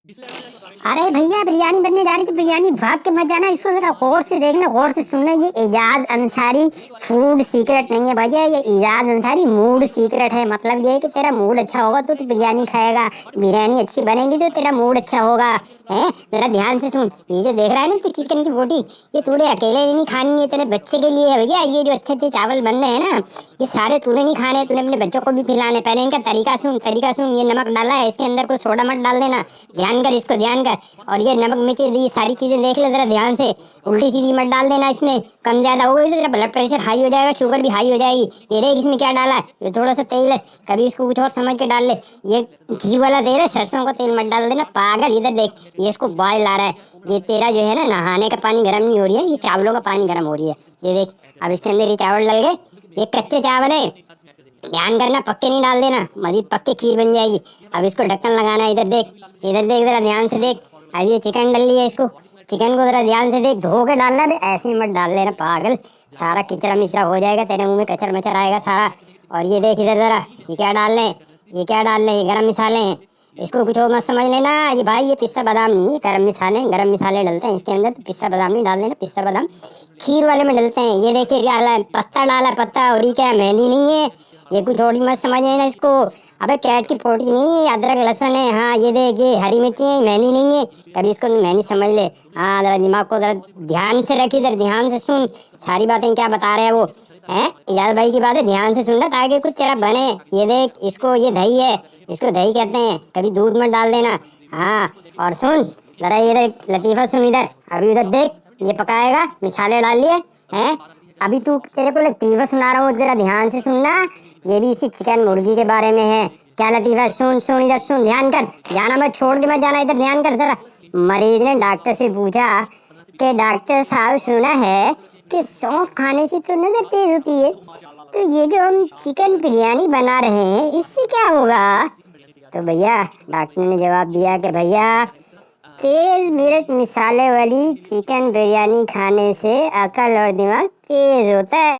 अरे भैया, बिरयानी बनने जा रही थी। बिरयानी भाग के मत जाना, इसको जरा गौर से देखना, गौर से सुनना। ये एजाज अंसारी फूड सीक्रेट नहीं है भैया, ये एजाज अंसारी मूड सीक्रेट है। मतलब ये है कि तेरा मूड अच्छा होगा तो तू बिरयानी खाएगा, बिरयानी अच्छी बनेगी तो तेरा मूड अच्छा होगा। है, जरा ध्यान से सुन। ये जो देख रहा है ना तू चिकन की बोटी, ये तूने अकेले नहीं खानी है, तेरे बच्चे के लिए है भैया। ये जो अच्छे अच्छे चावल बन रहे हैं ना, ये सारे तूने नहीं खाने, तूने अपने बच्चों को भी खिलाने। पहले इनका तरीका सुन, तरीका सुन। ये नमक डाला है, इसके अंदर कोई सोडा मत डाल देना, ध्यान कर, इसको ध्यान कर। और ये नमक मिर्ची दी सारी चीजें देख ले जरा ध्यान से, उल्टी सीधी मत डाल देना। इसमें कम ज्यादा हो गई तो तेरा ब्लड प्रेशर हाई हो जाएगा, शुगर भी हाई हो जाएगी। ये देख इसमें क्या डाला है, ये थोड़ा सा तेल है, कभी इसको कुछ और समझ के डाल ले। ये घी वाला तेल है, सरसों का तेल मत डाल देना पागल। इधर देख, ये इसको बॉयल आ रहा है। ये तेरा जो है ना नहाने का पानी गर्म नहीं हो रही है, ये चावलों का पानी गर्म हो रही है। ये देख, अब इसके अंदर ये चावल डल गए, ये कच्चे चावल है, ध्यान करना पक्के नहीं डाल देना, मजीद पक्के खीर बन जाएगी। अब इसको ढक्कन लगाना है। इधर देख, इधर देख, जरा ध्यान से देख। अब ये चिकन डल ली है, इसको चिकन को जरा ध्यान से देख, धो के डालना भी, ऐसे ही मत डाल देना पागल, सारा किचड़ा मिचड़ा हो जाएगा, तेरे मुंह में कचर मचर आएगा सारा। और ये देख इधर जरा, ये क्या डाल रहे हैं, ये क्या डाल रहे हैं, ये गरम मसाले हैं। इसको कुछ और मत समझ लेना। ये भाई ये पिस्ता बादाम नहीं है, गरम मसाले डलते हैं इसके अंदर, तो पिस्ता बादाम नहीं डाल देना, पिस्ता बादाम खीर वाले में डलते हैं। ये देखिए क्या डाला है, पत्ता डाला है, पत्ता। और ये क्या है, मेहंदी नहीं है, ये कुछ और ही मत समझ लेना इसको। अबे कैट की पोटी नहीं है, अदरक लहसुन है। हाँ ये देख, ये हरी मिर्ची है, मेहंदी नहीं है, कभी इसको मेहंदी समझ ले। हाँ जरा दिमाग को जरा ध्यान से रखी, इधर ध्यान से सुन सारी बातें क्या बता रहे हैं वो। है यार भाई की बात है, ध्यान से सुनना ताकि कुछ तेरा बने। ये देख, इसको ये दही है, इसको दही कहते हैं, कभी दूध मत डाल देना। हाँ और सुन जरा, ये देख लतीफा सुन इधर, अभी इधर देख, ये पकाएगा, मिसाले डाल लिए हैं। अभी तू, तेरे को लतीफा सुना रहा हूँ, जरा ध्यान से सुनना। ये भी इसी चिकन मुर्गी के बारे में है। क्या लतीफा, सुन सुन इधर सुन, ध्यान कर, जाना मत, छोड़ के मत जाना, इधर ध्यान कर जरा। मरीज ने डॉक्टर से पूछा कि डॉक्टर साहब सुना है कि सौंफ खाने से तो नजर तेज होती है, तो ये जो हम चिकन बिरयानी बना रहे हैं इससे क्या होगा। तो भैया डॉक्टर ने जवाब दिया कि भैया तेज मिर्च मिसाले वाली चिकन बिरयानी खाने से अकल और दिमाग तेज होता है।